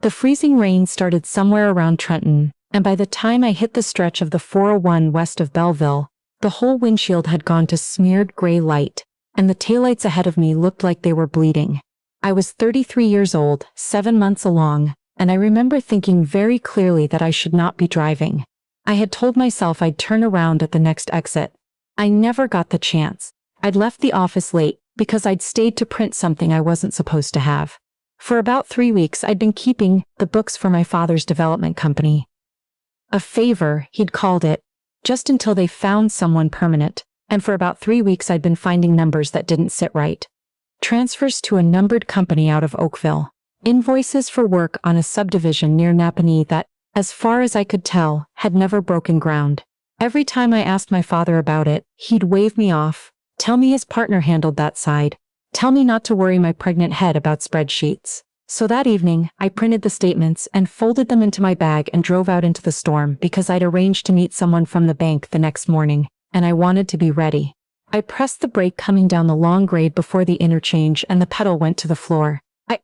The freezing rain started somewhere around Trenton, and by the time I hit the stretch of the 401 west of Belleville, the whole windshield had gone to smeared gray light, and the taillights ahead of me looked like they were bleeding. I was 33 years old, 7 months along, and I remember thinking very clearly that I should not be driving. I had told myself I'd turn around at the next exit. I never got the chance. I'd left the office late because I'd stayed to print something I wasn't supposed to have. For about 3 weeks I'd been keeping the books for my father's development company. A favor, he'd called it, just until they found someone permanent, and for about 3 weeks I'd been finding numbers that didn't sit right. Transfers to a numbered company out of Oakville. Invoices for work on a subdivision near Napanee that, as far as I could tell, had never broken ground. Every time I asked my father about it, he'd wave me off, tell me his partner handled that side, tell me not to worry my pregnant head about spreadsheets. So that evening, I printed the statements and folded them into my bag and drove out into the storm because I'd arranged to meet someone from the bank the next morning, and I wanted to be ready. I pressed the brake coming down the long grade before the interchange and the pedal went to the floor.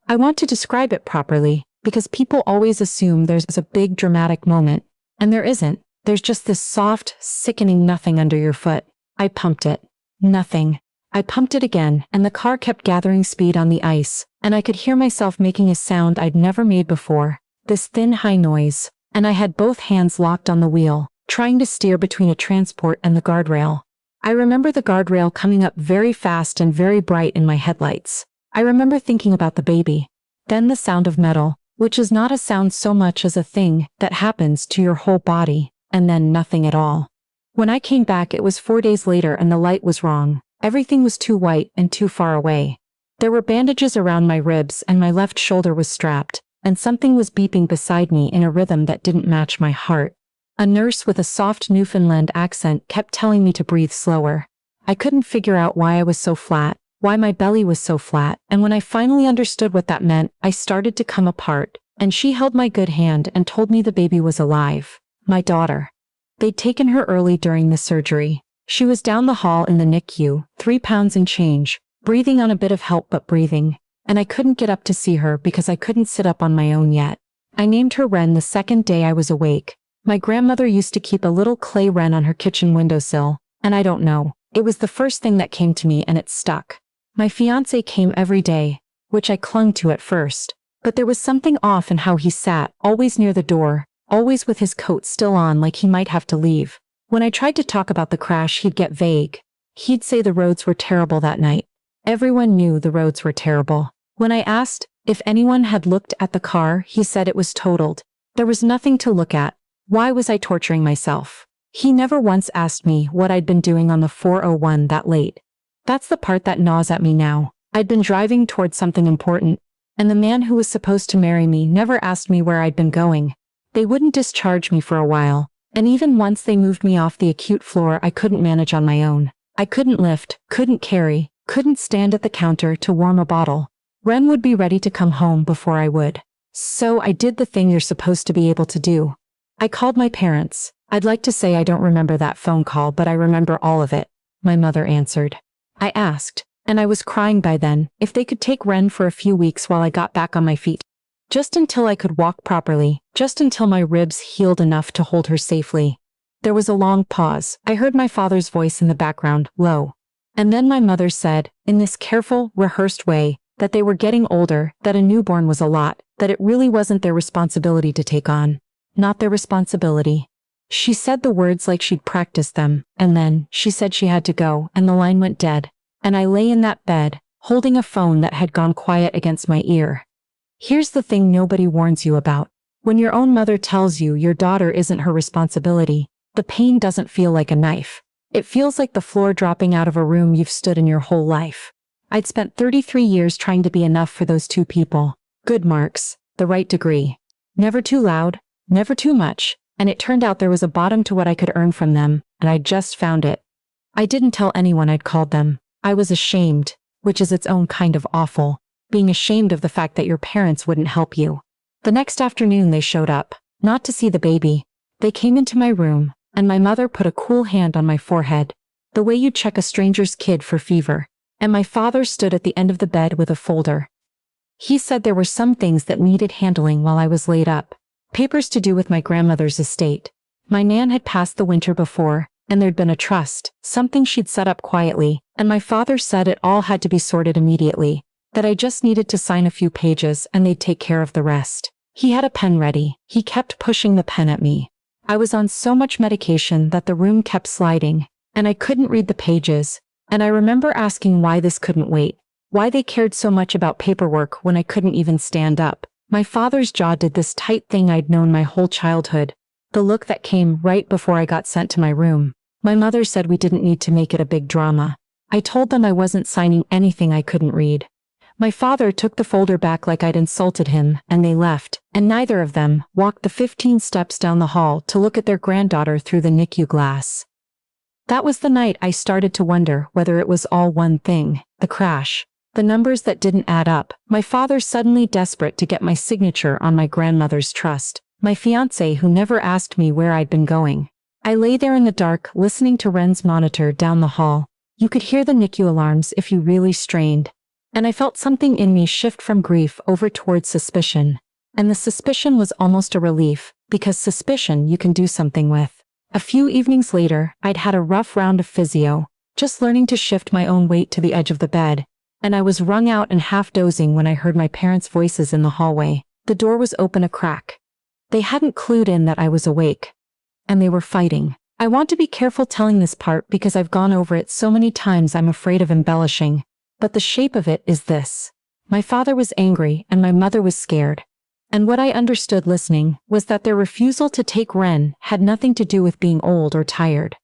I want to describe it properly, because people always assume there's a big dramatic moment, and there isn't. There's just this soft, sickening nothing under your foot. I pumped it. Nothing. I pumped it again, and the car kept gathering speed on the ice, and I could hear myself making a sound I'd never made before, this thin high noise, and I had both hands locked on the wheel, trying to steer between a transport and the guardrail. I remember the guardrail coming up very fast and very bright in my headlights. I remember thinking about the baby. Then the sound of metal, which is not a sound so much as a thing that happens to your whole body, and then nothing at all. When I came back it was 4 days later and the light was wrong. Everything was too white and too far away. There were bandages around my ribs and my left shoulder was strapped, and something was beeping beside me in a rhythm that didn't match my heart. A nurse with a soft Newfoundland accent kept telling me to breathe slower. I couldn't figure out why I was so flat, why my belly was so flat, and when I finally understood what that meant, I started to come apart, and she held my good hand and told me the baby was alive. My daughter. They'd taken her early during the surgery. She was down the hall in the NICU, 3 pounds and change, breathing on a bit of help but breathing, and I couldn't get up to see her because I couldn't sit up on my own yet. I named her Wren the second day I was awake. My grandmother used to keep a little clay wren on her kitchen windowsill, and I don't know, it was the first thing that came to me and it stuck. My fiancé came every day, which I clung to at first, but there was something off in how he sat, always near the door, always with his coat still on like he might have to leave. When I tried to talk about the crash he'd get vague. He'd say the roads were terrible that night. Everyone knew the roads were terrible. When I asked if anyone had looked at the car, he said it was totaled. There was nothing to look at. Why was I torturing myself? He never once asked me what I'd been doing on the 401 that late. That's the part that gnaws at me now. I'd been driving towards something important, and the man who was supposed to marry me never asked me where I'd been going. They wouldn't discharge me for a while, and even once they moved me off the acute floor I couldn't manage on my own. I couldn't lift, couldn't carry, couldn't stand at the counter to warm a bottle. Wren would be ready to come home before I would. So I did the thing you're supposed to be able to do. I called my parents. I'd like to say I don't remember that phone call, but I remember all of it. My mother answered. I asked, and I was crying by then, if they could take Wren for a few weeks while I got back on my feet. Just until I could walk properly, just until my ribs healed enough to hold her safely. There was a long pause. I heard my father's voice in the background, low. And then my mother said, in this careful, rehearsed way, that they were getting older, that a newborn was a lot, that it really wasn't their responsibility to take on. Not their responsibility. She said the words like she'd practiced them, and then she said she had to go, and the line went dead. And I lay in that bed, holding a phone that had gone quiet against my ear. Here's the thing nobody warns you about. When your own mother tells you your daughter isn't her responsibility, the pain doesn't feel like a knife. It feels like the floor dropping out of a room you've stood in your whole life. I'd spent 33 years trying to be enough for those two people. Good marks, the right degree. Never too loud, never too much, and it turned out there was a bottom to what I could earn from them, and I just found it. I didn't tell anyone I'd called them. I was ashamed, which is its own kind of awful, being ashamed of the fact that your parents wouldn't help you. The next afternoon they showed up, not to see the baby. They came into my room, and my mother put a cool hand on my forehead, the way you check a stranger's kid for fever, and my father stood at the end of the bed with a folder. He said there were some things that needed handling while I was laid up. Papers to do with my grandmother's estate. My nan had passed the winter before, and there'd been a trust, something she'd set up quietly, and my father said it all had to be sorted immediately, that I just needed to sign a few pages and they'd take care of the rest. He had a pen ready. He kept pushing the pen at me. I was on so much medication that the room kept sliding, and I couldn't read the pages, and I remember asking why this couldn't wait, why they cared so much about paperwork when I couldn't even stand up. My father's jaw did this tight thing I'd known my whole childhood, the look that came right before I got sent to my room. My mother said we didn't need to make it a big drama. I told them I wasn't signing anything I couldn't read. My father took the folder back like I'd insulted him, and they left, and neither of them walked the 15 steps down the hall to look at their granddaughter through the NICU glass. That was the night I started to wonder whether it was all one thing, the crash, the numbers that didn't add up, my father suddenly desperate to get my signature on my grandmother's trust, my fiancé who never asked me where I'd been going. I lay there in the dark, listening to Ren's monitor down the hall. You could hear the NICU alarms if you really strained. And I felt something in me shift from grief over towards suspicion. And the suspicion was almost a relief, because suspicion you can do something with. A few evenings later, I'd had a rough round of physio, just learning to shift my own weight to the edge of the bed. And I was wrung out and half dozing when I heard my parents' voices in the hallway. The door was open a crack. They hadn't clued in that I was awake. And they were fighting. I want to be careful telling this part because I've gone over it so many times I'm afraid of embellishing. But the shape of it is this. My father was angry and my mother was scared. And what I understood listening was that their refusal to take Ren had nothing to do with being old or tired.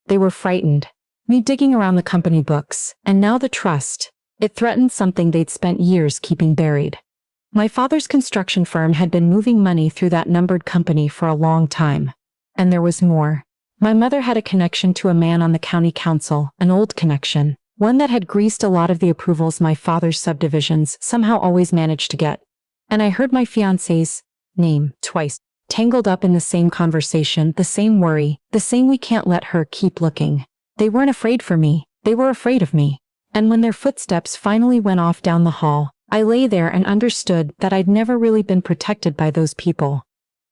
They were frightened. Me digging around the company books, and now the trust. It threatened something they'd spent years keeping buried. My father's construction firm had been moving money through that numbered company for a long time. And there was more. My mother had a connection to a man on the county council, an old connection, one that had greased a lot of the approvals my father's subdivisions somehow always managed to get. And I heard my fiancé's name twice, tangled up in the same conversation, the same worry, the same we can't let her keep looking. They weren't afraid for me, they were afraid of me. And when their footsteps finally went off down the hall, I lay there and understood that I'd never really been protected by those people.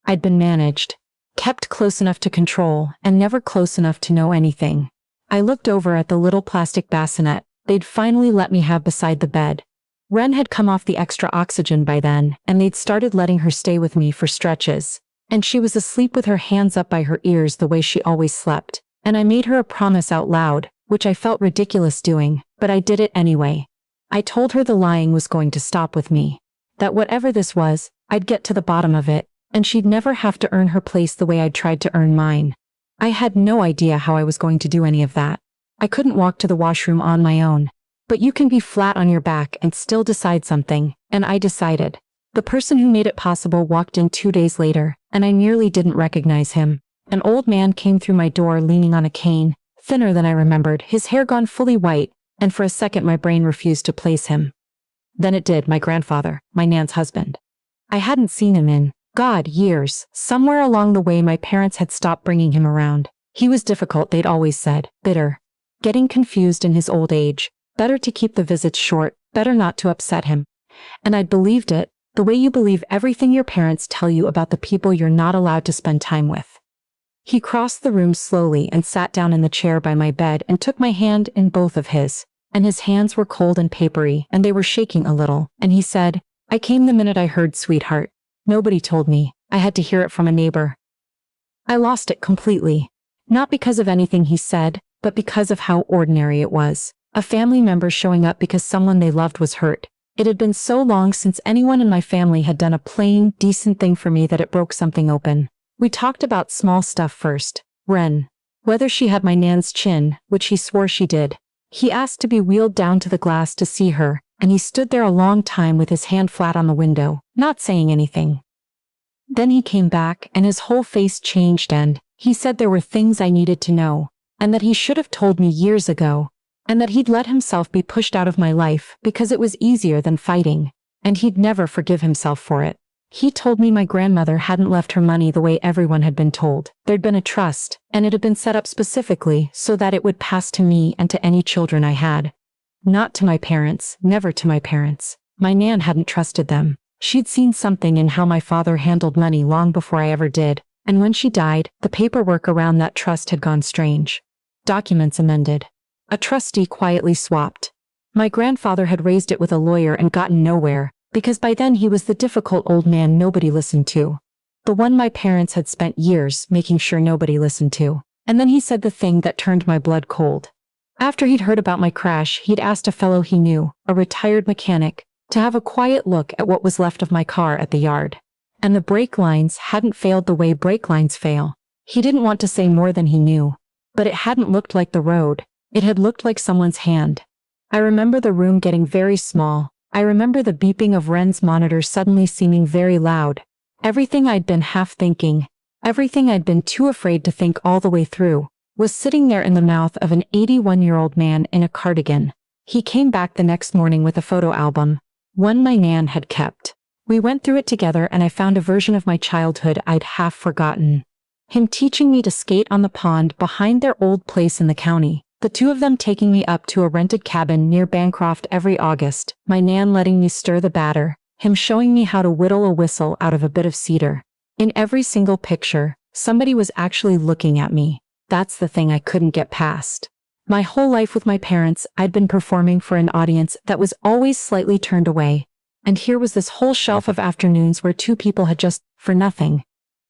I'd been managed. Kept close enough to control, and never close enough to know anything. I looked over at the little plastic bassinet they'd finally let me have beside the bed. Ren had come off the extra oxygen by then, and they'd started letting her stay with me for stretches. And she was asleep with her hands up by her ears the way she always slept. And I made her a promise out loud, which I felt ridiculous doing, but I did it anyway. I told her the lying was going to stop with me. That whatever this was, I'd get to the bottom of it. And she'd never have to earn her place the way I'd tried to earn mine. I had no idea how I was going to do any of that. I couldn't walk to the washroom on my own. But you can be flat on your back and still decide something, and I decided. The person who made it possible walked in 2 days later, and I nearly didn't recognize him. An old man came through my door leaning on a cane, thinner than I remembered, his hair gone fully white, and for a second my brain refused to place him. Then it did, my grandfather, my nan's husband. I hadn't seen him in God, years. Somewhere along the way my parents had stopped bringing him around. He was difficult, they'd always said, bitter. Getting confused in his old age. Better to keep the visits short, better not to upset him. And I'd believed it, the way you believe everything your parents tell you about the people you're not allowed to spend time with. He crossed the room slowly and sat down in the chair by my bed and took my hand in both of his. And his hands were cold and papery, and they were shaking a little, and he said, I came the minute I heard sweetheart. Nobody told me. I had to hear it from a neighbor. I lost it completely. Not because of anything he said, but because of how ordinary it was. A family member showing up because someone they loved was hurt. It had been so long since anyone in my family had done a plain, decent thing for me that it broke something open. We talked about small stuff first. Ren. Whether she had my nan's chin, which he swore she did. He asked to be wheeled down to the glass to see her, and he stood there a long time with his hand flat on the window, not saying anything. Then he came back, and his whole face changed, and he said there were things I needed to know, and that he should have told me years ago, and that he'd let himself be pushed out of my life because it was easier than fighting, and he'd never forgive himself for it. He told me my grandmother hadn't left her money the way everyone had been told. There'd been a trust, and it had been set up specifically so that it would pass to me and to any children I had. Not to my parents, never to my parents. My Nan hadn't trusted them. She'd seen something in how my father handled money long before I ever did, and when she died, the paperwork around that trust had gone strange. Documents amended. A trustee quietly swapped. My grandfather had raised it with a lawyer and gotten nowhere, because by then he was the difficult old man nobody listened to. The one my parents had spent years making sure nobody listened to. And then he said the thing that turned my blood cold. After he'd heard about my crash, he'd asked a fellow he knew, a retired mechanic, to have a quiet look at what was left of my car at the yard. And the brake lines hadn't failed the way brake lines fail. He didn't want to say more than he knew. But it hadn't looked like the road. It had looked like someone's hand. I remember the room getting very small. I remember the beeping of Ren's monitor suddenly seeming very loud. Everything I'd been half thinking, everything I'd been too afraid to think all the way through, was sitting there in the mouth of an 81-year-old man in a cardigan. He came back the next morning with a photo album, one my Nan had kept. We went through it together and I found a version of my childhood I'd half forgotten. Him teaching me to skate on the pond behind their old place in the county. The two of them taking me up to a rented cabin near Bancroft every August, my Nan letting me stir the batter, him showing me how to whittle a whistle out of a bit of cedar. In every single picture, somebody was actually looking at me. That's the thing I couldn't get past. My whole life with my parents, I'd been performing for an audience that was always slightly turned away. And here was this whole shelf of afternoons where two people had just, for nothing.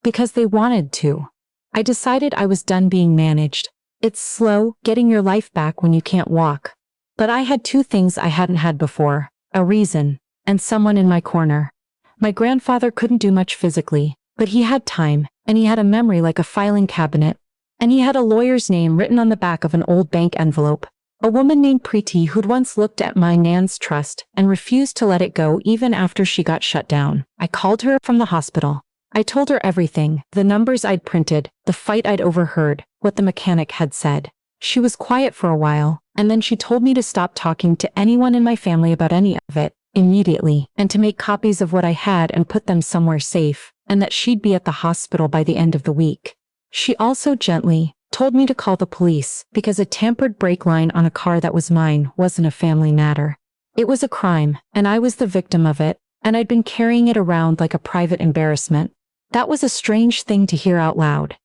Because they wanted to. I decided I was done being managed. It's slow, getting your life back when you can't walk. But I had two things I hadn't had before, a reason, and someone in my corner. My grandfather couldn't do much physically, but he had time, and he had a memory like a filing cabinet, and he had a lawyer's name written on the back of an old bank envelope. A woman named Preeti who'd once looked at my Nan's trust and refused to let it go even after she got shut down. I called her from the hospital. I told her everything, the numbers I'd printed, the fight I'd overheard, what the mechanic had said. She was quiet for a while, and then she told me to stop talking to anyone in my family about any of it, immediately, and to make copies of what I had and put them somewhere safe, and that she'd be at the hospital by the end of the week. She also gently told me to call the police, because a tampered brake line on a car that was mine wasn't a family matter. It was a crime, and I was the victim of it, and I'd been carrying it around like a private embarrassment. That was a strange thing to hear out loud.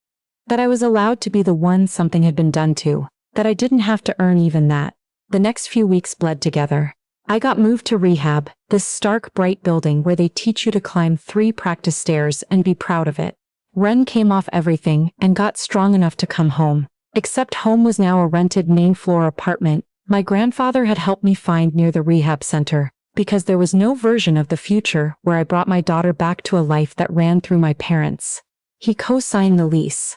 That I was allowed to be the one something had been done to, that I didn't have to earn even that. The next few weeks bled together. I got moved to rehab, this stark, bright building where they teach you to climb 3 practice stairs and be proud of it. Ren came off everything and got strong enough to come home. Except home was now a rented main-floor apartment my grandfather had helped me find near the rehab center, because there was no version of the future where I brought my daughter back to a life that ran through my parents. He co-signed the lease.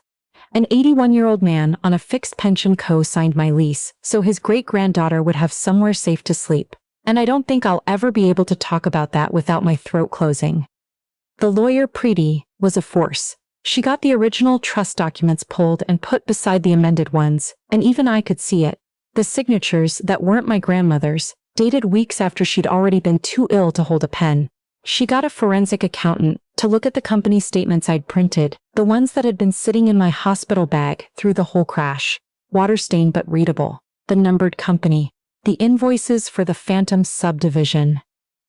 An 81-year-old man on a fixed pension co-signed my lease, so his great-granddaughter would have somewhere safe to sleep. And I don't think I'll ever be able to talk about that without my throat closing. The lawyer Preeti was a force. She got the original trust documents pulled and put beside the amended ones, and even I could see it. The signatures that weren't my grandmother's, dated weeks after she'd already been too ill to hold a pen. She got a forensic accountant to look at the company statements I'd printed, the ones that had been sitting in my hospital bag through the whole crash. Water-stained but readable. The numbered company. The invoices for the Phantom subdivision.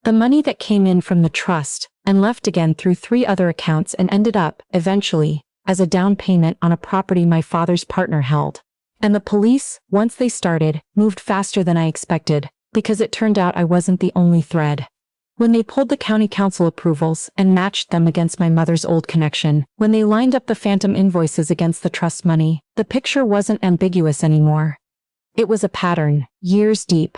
The money that came in from the trust and left again through 3 other accounts and ended up, eventually, as a down payment on a property my father's partner held. And the police, once they started, moved faster than I expected, because it turned out I wasn't the only thread. When they pulled the county council approvals and matched them against my mother's old connection, when they lined up the Phantom invoices against the trust money, the picture wasn't ambiguous anymore. It was a pattern, years deep.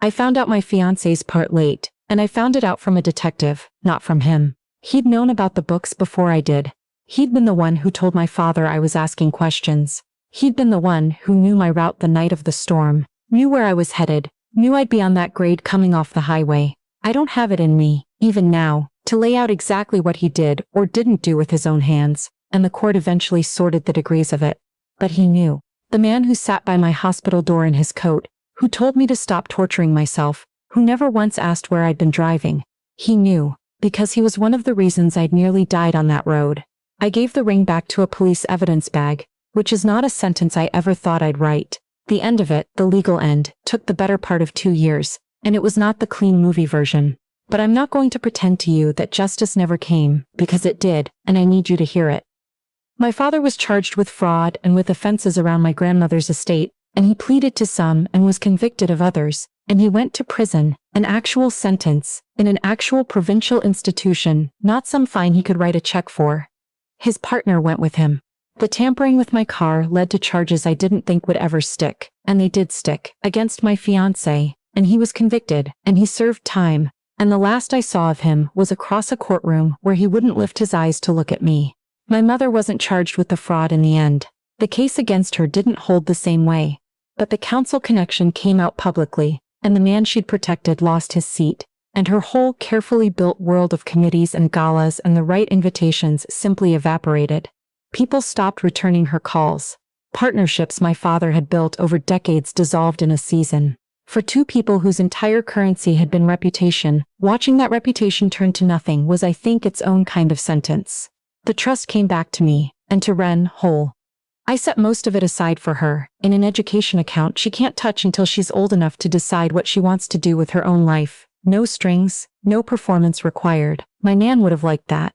I found out my fiancé's part late, and I found it out from a detective, not from him. He'd known about the books before I did. He'd been the one who told my father I was asking questions. He'd been the one who knew my route the night of the storm, knew where I was headed, knew I'd be on that grade coming off the highway. I don't have it in me, even now, to lay out exactly what he did or didn't do with his own hands, and the court eventually sorted the degrees of it. But he knew. The man who sat by my hospital door in his coat, who told me to stop torturing myself, who never once asked where I'd been driving. He knew, because he was one of the reasons I'd nearly died on that road. I gave the ring back to a police evidence bag, which is not a sentence I ever thought I'd write. The end of it, the legal end, took the better part of 2 years, and it was not the clean movie version. But I'm not going to pretend to you that justice never came, because it did, and I need you to hear it. My father was charged with fraud and with offenses around my grandmother's estate, and he pleaded to some and was convicted of others, and he went to prison, an actual sentence, in an actual provincial institution, not some fine he could write a check for. His partner went with him. The tampering with my car led to charges I didn't think would ever stick, and they did stick, against my fiancé, and he was convicted, and he served time, and the last I saw of him was across a courtroom where he wouldn't lift his eyes to look at me. My mother wasn't charged with the fraud in the end. The case against her didn't hold the same way. But the council connection came out publicly, and the man she'd protected lost his seat, and her whole carefully built world of committees and galas and the right invitations simply evaporated. People stopped returning her calls. Partnerships my father had built over decades dissolved in a season. For two people whose entire currency had been reputation, watching that reputation turn to nothing was, I think, its own kind of sentence. The trust came back to me, and to Ren, whole. I set most of it aside for her, in an education account she can't touch until she's old enough to decide what she wants to do with her own life. No strings, no performance required. My Nan would have liked that.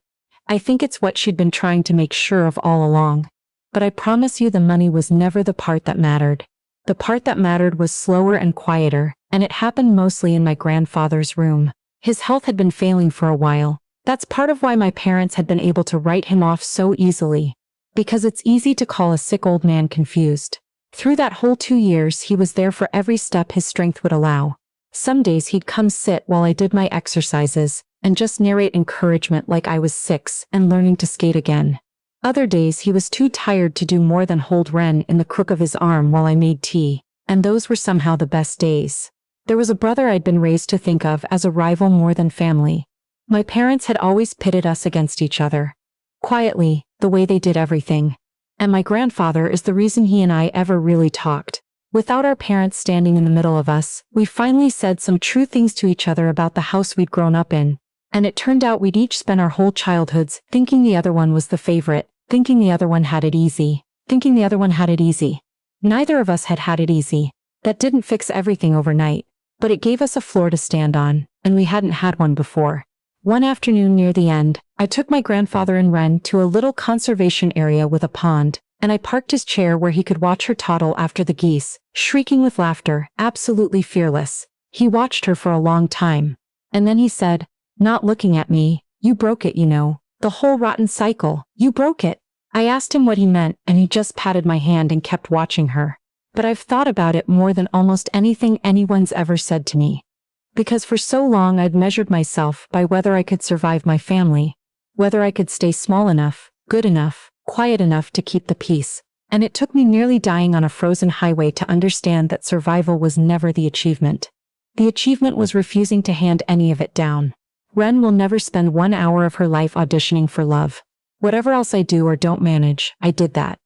I think it's what she'd been trying to make sure of all along. But I promise you the money was never the part that mattered. The part that mattered was slower and quieter, and it happened mostly in my grandfather's room. His health had been failing for a while. That's part of why my parents had been able to write him off so easily. Because it's easy to call a sick old man confused. Through that whole 2 years he was there for every step his strength would allow. Some days he'd come sit while I did my exercises, and just narrate encouragement like I was 6 and learning to skate again. Other days he was too tired to do more than hold Ren in the crook of his arm while I made tea, and those were somehow the best days. There was a brother I'd been raised to think of as a rival more than family. My parents had always pitted us against each other. Quietly, the way they did everything. And my grandfather is the reason he and I ever really talked. Without our parents standing in the middle of us, we finally said some true things to each other about the house we'd grown up in. And it turned out we'd each spent our whole childhoods thinking the other one was the favorite, thinking the other one had it easy, thinking the other one had it easy. Neither of us had it easy. That didn't fix everything overnight, but it gave us a floor to stand on, and we hadn't had one before. One afternoon near the end, I took my grandfather and Ren to a little conservation area with a pond, and I parked his chair where he could watch her toddle after the geese, shrieking with laughter, absolutely fearless. He watched her for a long time. And then he said, not looking at me, "You broke it, you know. The whole rotten cycle. You broke it." I asked him what he meant, and he just patted my hand and kept watching her. But I've thought about it more than almost anything anyone's ever said to me. Because for so long I'd measured myself by whether I could survive my family, whether I could stay small enough, good enough, quiet enough to keep the peace. And it took me nearly dying on a frozen highway to understand that survival was never the achievement. The achievement was refusing to hand any of it down. Ren will never spend 1 hour of her life auditioning for love. Whatever else I do or don't manage, I did that.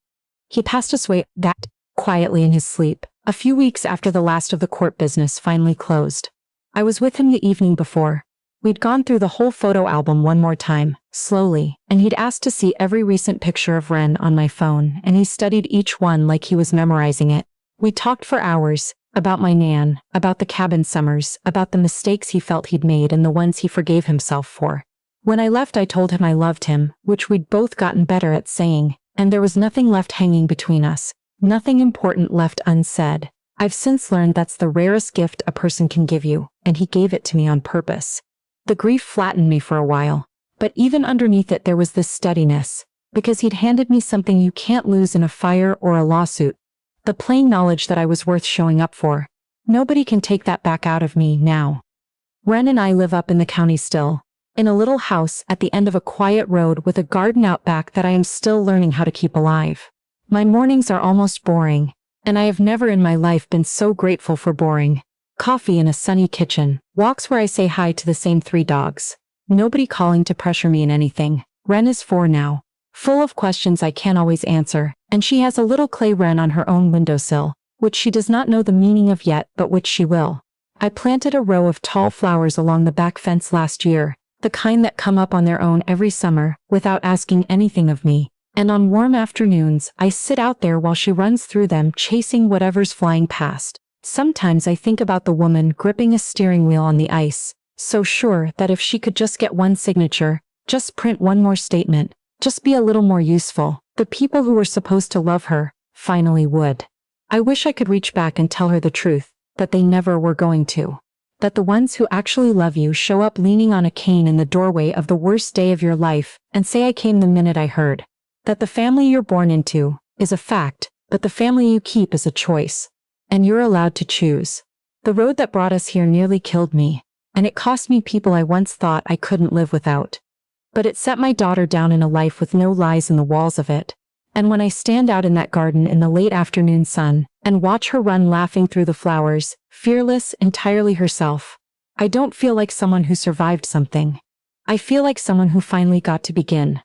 He passed away that quietly in his sleep, a few weeks after the last of the court business finally closed. I was with him the evening before. We'd gone through the whole photo album one more time, slowly, and he'd asked to see every recent picture of Ren on my phone, and he studied each one like he was memorizing it. We talked for hours, about my Nan, about the cabin summers, about the mistakes he felt he'd made and the ones he forgave himself for. When I left I told him I loved him, which we'd both gotten better at saying, and there was nothing left hanging between us, nothing important left unsaid. I've since learned that's the rarest gift a person can give you, and he gave it to me on purpose. The grief flattened me for a while, but even underneath it there was this steadiness, because he'd handed me something you can't lose in a fire or a lawsuit. The plain knowledge that I was worth showing up for. Nobody can take that back out of me now. Ren and I live up in the county still, in a little house at the end of a quiet road with a garden out back that I am still learning how to keep alive. My mornings are almost boring. And I have never in my life been so grateful for boring. Coffee in a sunny kitchen, walks where I say hi to the same 3 dogs. Nobody calling to pressure me in anything. Ren is 4 now, full of questions I can't always answer, and she has a little clay wren on her own windowsill, which she does not know the meaning of yet, but which she will. I planted a row of tall flowers along the back fence last year, the kind that come up on their own every summer, without asking anything of me. And on warm afternoons, I sit out there while she runs through them chasing whatever's flying past. Sometimes I think about the woman gripping a steering wheel on the ice, So sure that if she could just get one signature, just print one more statement, just be a little more useful, the people who were supposed to love her finally would. I wish I could reach back and tell her the truth, but they never were going to. That the ones who actually love you show up leaning on a cane in the doorway of the worst day of your life and say I came the minute I heard. That the family you're born into is a fact, but the family you keep is a choice. And you're allowed to choose. The road that brought us here nearly killed me, and it cost me people I once thought I couldn't live without. But it set my daughter down in a life with no lies in the walls of it. And when I stand out in that garden in the late afternoon sun and watch her run laughing through the flowers, fearless, entirely herself, I don't feel like someone who survived something. I feel like someone who finally got to begin.